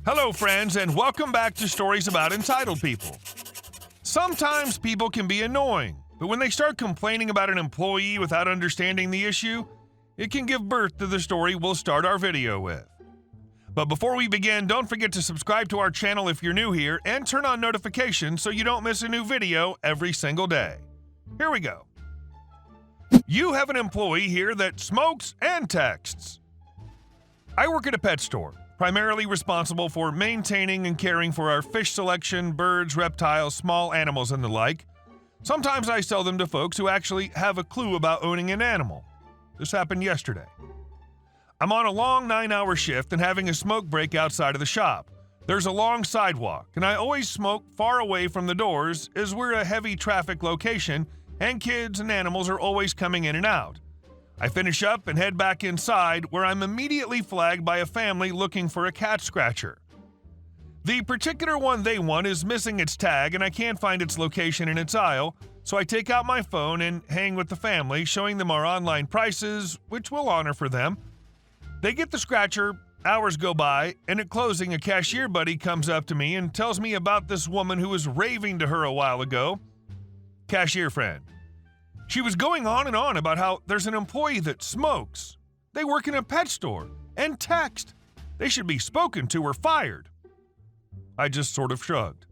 Hello, friends, and welcome back to Stories About Entitled People. Sometimes people can be annoying, but when they start complaining about an employee without understanding the issue, it can give birth to the story we'll start our video with. But before we begin, don't forget to subscribe to our channel if you're new here and turn on notifications so you don't miss a new video every single day. Here we go. You have an employee here that smokes and texts. I work at a pet store, primarily responsible for maintaining and caring for our fish selection, birds, reptiles, small animals, and the like. Sometimes I sell them to folks who actually have a clue about owning an animal. This happened yesterday. I'm on a long 9-hour shift and having a smoke break outside of the shop. There's a long sidewalk, and I always smoke far away from the doors as we're a heavy traffic location and kids and animals are always coming in and out. I finish up and head back inside where I'm immediately flagged by a family looking for a cat scratcher. The particular one they want is missing its tag and I can't find its location in its aisle, so I take out my phone and hang with the family, showing them our online prices, which we'll honor for them. They get the scratcher, hours go by, and at closing a cashier buddy comes up to me and tells me about this woman who was raving to her a while ago. Cashier friend. She was going on and on about how there's an employee that smokes. They work in a pet store and text. They should be spoken to or fired. I just sort of shrugged.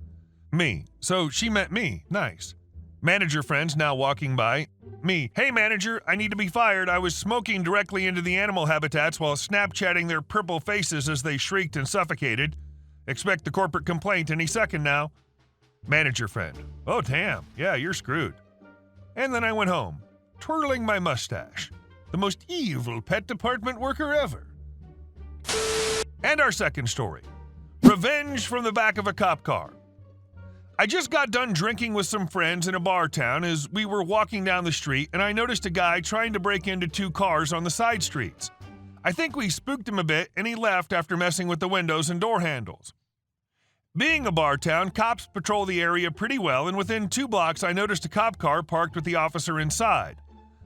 Me. So she meant me. Nice. Manager friends now walking by. Me. Hey manager, I need to be fired. I was smoking directly into the animal habitats while Snapchatting their purple faces as they shrieked and suffocated. Expect the corporate complaint any second now. Manager friend. Oh damn. Yeah, you're screwed. And then I went home, twirling my mustache. The most evil pet department worker ever. And our second story. Revenge from the back of a cop car. I just got done drinking with some friends in a bar town as we were walking down the street and I noticed a guy trying to break into 2 cars on the side streets. I think we spooked him a bit and he left after messing with the windows and door handles. Being a bar town, cops patrol the area pretty well, and within 2 blocks I noticed a cop car parked with the officer inside.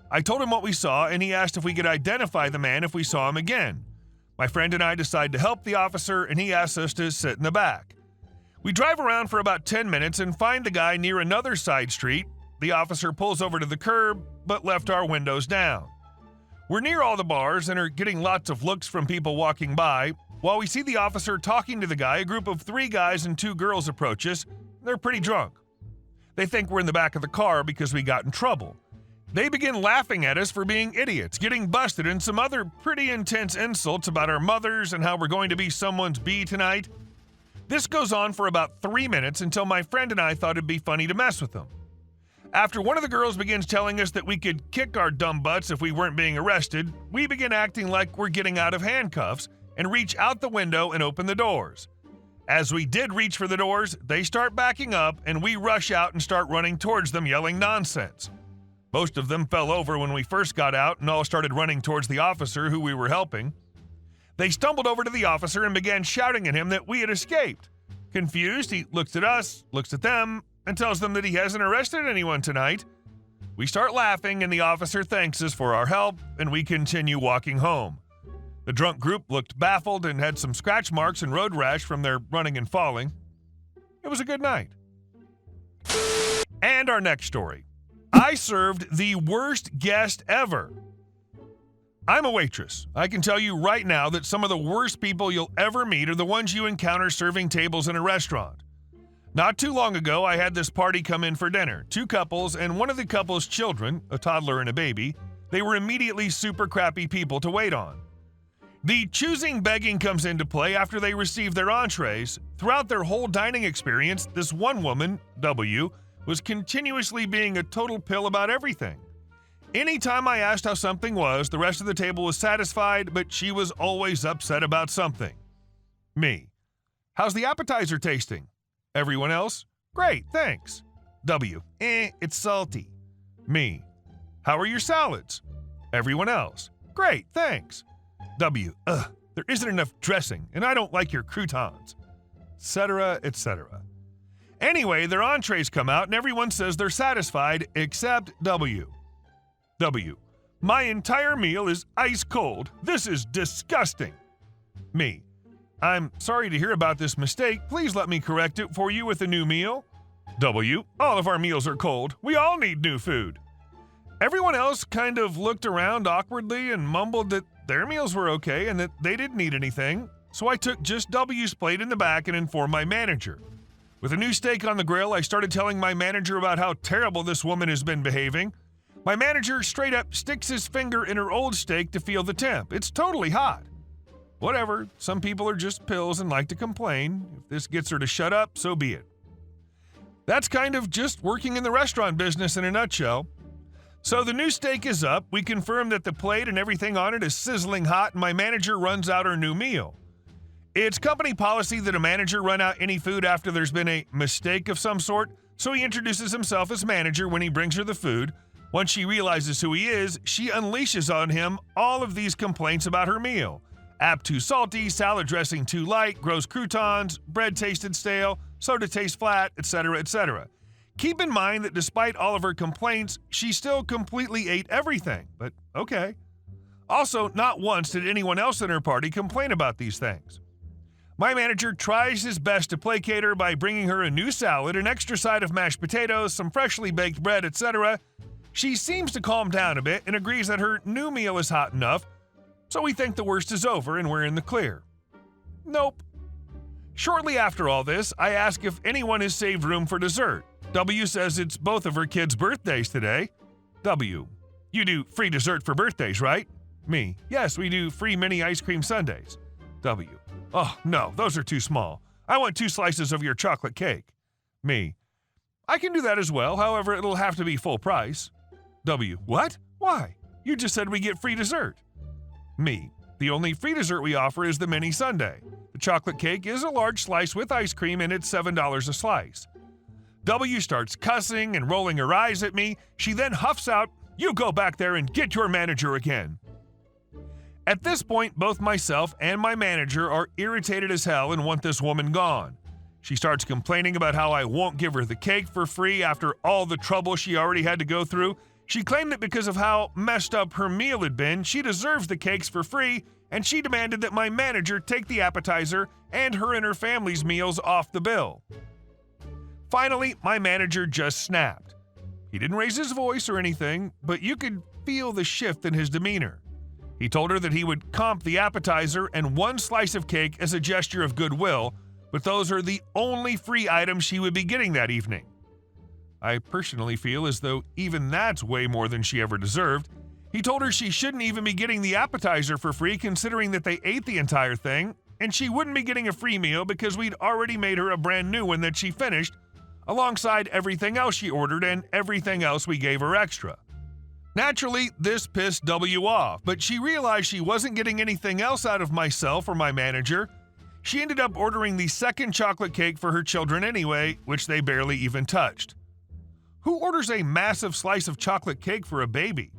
I told him what we saw, and he asked if we could identify the man if we saw him again. My friend and I decide to help the officer, and he asks us to sit in the back. We drive around for about 10 minutes and find the guy near another side street. The officer pulls over to the curb, but left our windows down. We're near all the bars and are getting lots of looks from people walking by. While we see the officer talking to the guy, a group of 3 guys and 2 girls approach us. They're pretty drunk. They think we're in the back of the car because we got in trouble. They begin laughing at us for being idiots, getting busted, and some other pretty intense insults about our mothers and how we're going to be someone's bee tonight. This goes on for about 3 minutes until my friend and I thought it'd be funny to mess with them. After one of the girls begins telling us that we could kick our dumb butts if we weren't being arrested, we begin acting like we're getting out of handcuffs and reach out the window and open the doors. As we did reach for the doors, they start backing up and we rush out and start running towards them yelling nonsense. Most of them fell over when we first got out and all started running towards the officer who we were helping. They stumbled over to the officer and began shouting at him that we had escaped. Confused, he looks at us, looks at them, and tells them that he hasn't arrested anyone tonight. We start laughing and the officer thanks us for our help and we continue walking home. The drunk group looked baffled and had some scratch marks and road rash from their running and falling. It was a good night. And our next story. I served the worst guest ever. I'm a waitress. I can tell you right now that some of the worst people you'll ever meet are the ones you encounter serving tables in a restaurant. Not too long ago, I had this party come in for dinner. 2 couples and one of the couple's children, a toddler and a baby. They were immediately super crappy people to wait on. The choosing begging comes into play after they receive their entrees. Throughout their whole dining experience, this one woman, W, was continuously being a total pill about everything. Anytime I asked how something was, the rest of the table was satisfied, but she was always upset about something. Me. How's the appetizer tasting? Everyone else? Great, thanks. W. It's salty. Me. How are your salads? Everyone else? Great, thanks. W. There isn't enough dressing, and I don't like your croutons. Etc., etc. Anyway, their entrees come out, and everyone says they're satisfied, except W. W. My entire meal is ice cold. This is disgusting. Me. I'm sorry to hear about this mistake. Please let me correct it for you with a new meal. W. All of our meals are cold. We all need new food. Everyone else kind of looked around awkwardly and mumbled that their meals were okay and that they didn't need anything. So I took just W's plate in the back and informed my manager. With a new steak on the grill, I started telling my manager about how terrible this woman has been behaving. My manager straight up sticks his finger in her old steak to feel the temp. It's totally hot. Whatever, some people are just pills and like to complain. If this gets her to shut up, so be it. That's kind of just working in the restaurant business in a nutshell. So the new steak is up, we confirm that the plate and everything on it is sizzling hot, and my manager runs out our new meal. It's company policy that a manager run out any food after there's been a mistake of some sort, so he introduces himself as manager when he brings her the food. Once she realizes who he is, she unleashes on him all of these complaints about her meal. App too salty, salad dressing too light, gross croutons, bread tasted stale, soda tastes flat, etc., etc. Keep in mind that despite all of her complaints, she still completely ate everything, but okay. Also, not once did anyone else in her party complain about these things. My manager tries his best to placate her by bringing her a new salad, an extra side of mashed potatoes, some freshly baked bread, etc. She seems to calm down a bit and agrees that her new meal is hot enough, so we think the worst is over and we're in the clear. Nope. Shortly after all this, I ask if anyone has saved room for dessert. W says it's both of her kids' birthdays today. W. You do free dessert for birthdays, right? Me. Yes, we do free mini ice cream sundaes. W. Oh, no, those are too small. I want 2 slices of your chocolate cake. Me. I can do that as well, however, it'll have to be full price. W. What? Why? You just said we get free dessert. Me. The only free dessert we offer is the mini sundae. The chocolate cake is a large slice with ice cream and it's $7 a slice. W starts cussing and rolling her eyes at me. She then huffs out, "You go back there and get your manager again." At this point, both myself and my manager are irritated as hell and want this woman gone. She starts complaining about how I won't give her the cake for free after all the trouble she already had to go through. She claimed that because of how messed up her meal had been, she deserves the cakes for free, and she demanded that my manager take the appetizer and her family's meals off the bill. Finally, my manager just snapped. He didn't raise his voice or anything, but you could feel the shift in his demeanor. He told her that he would comp the appetizer and 1 slice of cake as a gesture of goodwill, but those are the only free items she would be getting that evening. I personally feel as though even that's way more than she ever deserved. He told her she shouldn't even be getting the appetizer for free considering that they ate the entire thing, and she wouldn't be getting a free meal because we'd already made her a brand new one that she finished, alongside everything else she ordered and everything else we gave her extra. Naturally, this pissed W off, but she realized she wasn't getting anything else out of myself or my manager. She ended up ordering the second chocolate cake for her children anyway, which they barely even touched. Who orders a massive slice of chocolate cake for a baby?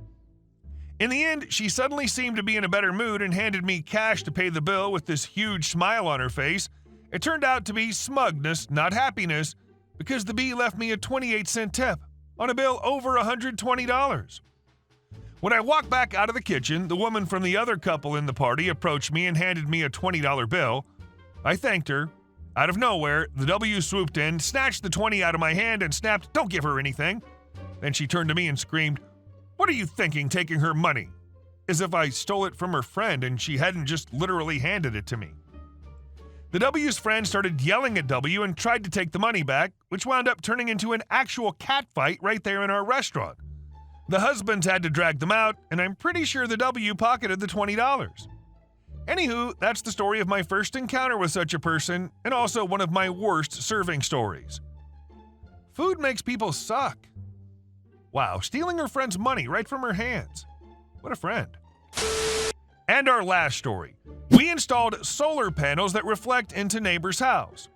In the end, she suddenly seemed to be in a better mood and handed me cash to pay the bill with this huge smile on her face. It turned out to be smugness, not happiness, because the bee left me a 28-cent tip on a bill over $120. When I walked back out of the kitchen, the woman from the other couple in the party approached me and handed me a $20 bill. I thanked her. Out of nowhere, the W swooped in, snatched the 20 out of my hand and snapped, "Don't give her anything." Then she turned to me and screamed, "What are you thinking taking her money?" As if I stole it from her friend and she hadn't just literally handed it to me. The W's friend started yelling at W and tried to take the money back, which wound up turning into an actual cat fight right there in our restaurant. The husbands had to drag them out, and I'm pretty sure the W pocketed the $20. Anywho, that's the story of my first encounter with such a person, and also one of my worst serving stories. Food makes people suck. Wow, stealing her friend's money right from her hands. What a friend. And our last story. We installed solar panels that reflect into neighbor's house.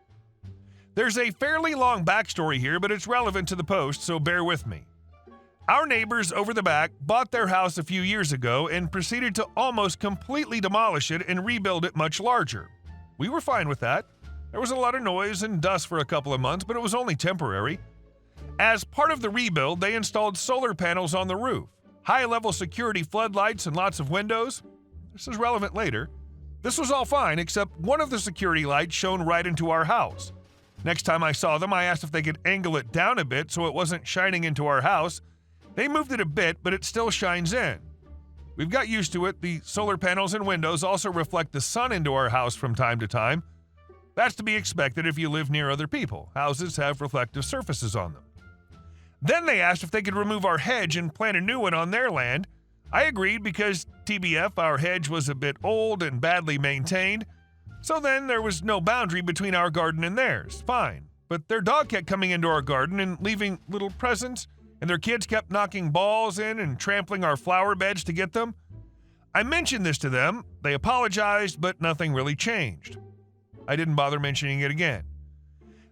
There's a fairly long backstory here, but it's relevant to the post, so bear with me. Our neighbors over the back bought their house a few years ago and proceeded to almost completely demolish it and rebuild it much larger. We were fine with that. There was a lot of noise and dust for a couple of months, but it was only temporary. As part of the rebuild, they installed solar panels on the roof, high-level security floodlights, and lots of windows. This is relevant later. This was all fine, except one of the security lights shone right into our house. Next time I saw them, I asked if they could angle it down a bit so it wasn't shining into our house. They moved it a bit, but it still shines in. We've got used to it. The solar panels and windows also reflect the sun into our house from time to time. That's to be expected if you live near other people. Houses have reflective surfaces on them. Then they asked if they could remove our hedge and plant a new one on their land. I agreed because, TBF, our hedge was a bit old and badly maintained. So then there was no boundary between our garden and theirs. Fine. But their dog kept coming into our garden and leaving little presents, and their kids kept knocking balls in and trampling our flower beds to get them. I mentioned this to them. They apologized, but nothing really changed. I didn't bother mentioning it again.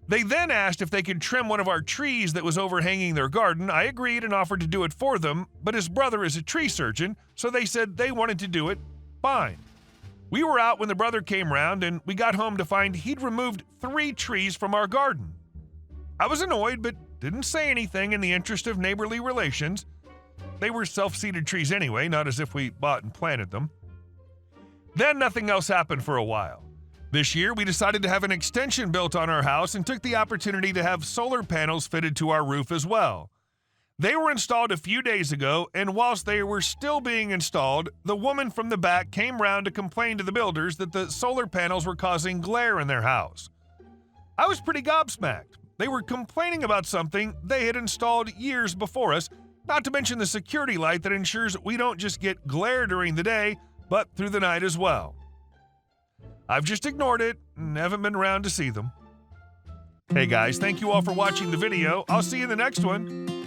They then asked if they could trim one of our trees that was overhanging their garden. I agreed and offered to do it for them, but his brother is a tree surgeon, so they said they wanted to do it. Fine. We were out when the brother came round, and we got home to find he'd removed 3 trees from our garden. I was annoyed, but didn't say anything in the interest of neighborly relations. They were self-seeded trees anyway, not as if we bought and planted them. Then nothing else happened for a while. This year, we decided to have an extension built on our house and took the opportunity to have solar panels fitted to our roof as well. They were installed a few days ago, and whilst they were still being installed, the woman from the back came round to complain to the builders that the solar panels were causing glare in their house. I was pretty gobsmacked. They were complaining about something they had installed years before us, not to mention the security light that ensures we don't just get glare during the day, but through the night as well. I've just ignored it and haven't been around to see them. Hey guys, thank you all for watching the video. I'll see you in the next one.